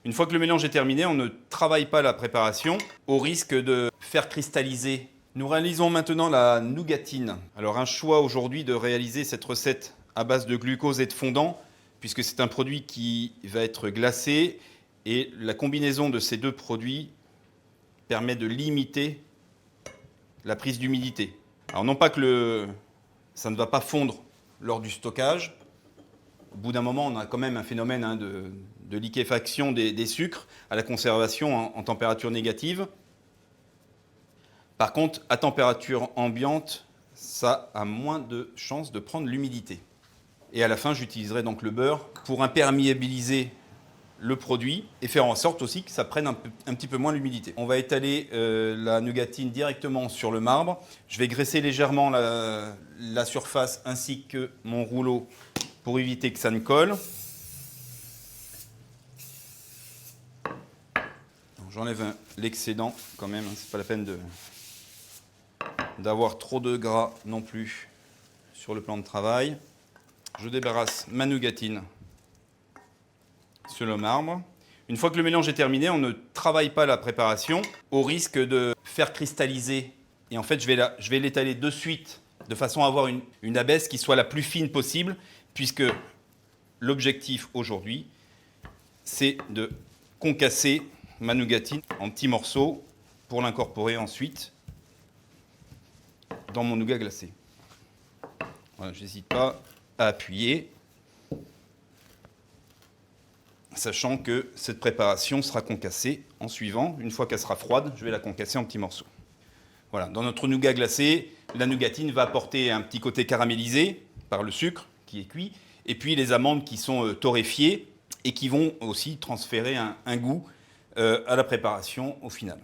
Une fois que le mélange est terminé, on ne travaille pas la préparation au risque de faire cristalliser. Nous réalisons maintenant la nougatine. Alors un choix aujourd'hui de réaliser cette recette à base de glucose et de fondant, puisque c'est un produit qui va être glacé et la combinaison de ces deux produits permet de limiter la prise d'humidité. Alors non pas que ça ne va pas fondre lors du stockage. Au bout d'un moment, on a quand même un phénomène de liquéfaction des sucres à la conservation en température négative. Par contre, à température ambiante, ça a moins de chances de prendre l'humidité. Et à la fin, j'utiliserai donc le beurre pour imperméabiliser le produit et faire en sorte aussi que ça prenne un petit peu moins l'humidité. On va étaler la nougatine directement sur le marbre. Je vais graisser légèrement la surface ainsi que mon rouleau pour éviter que ça ne colle. J'enlève l'excédent quand même, c'est pas la peine d'avoir trop de gras non plus sur le plan de travail. Je débarrasse ma nougatine sur le marbre. Une fois que le mélange est terminé, on ne travaille pas la préparation au risque de faire cristalliser. Et en fait, je vais l'étaler de suite de façon à avoir une abaisse qui soit la plus fine possible, puisque l'objectif aujourd'hui, c'est de concasser ma nougatine en petits morceaux pour l'incorporer ensuite dans mon nougat glacé. Voilà, je n'hésite pas à appuyer, sachant que cette préparation sera concassée en suivant. Une fois qu'elle sera froide, je vais la concasser en petits morceaux. Voilà, dans notre nougat glacé, la nougatine va apporter un petit côté caramélisé par le sucre qui est cuit, et puis les amandes qui sont torréfiées et qui vont aussi transférer un goût à la préparation au final.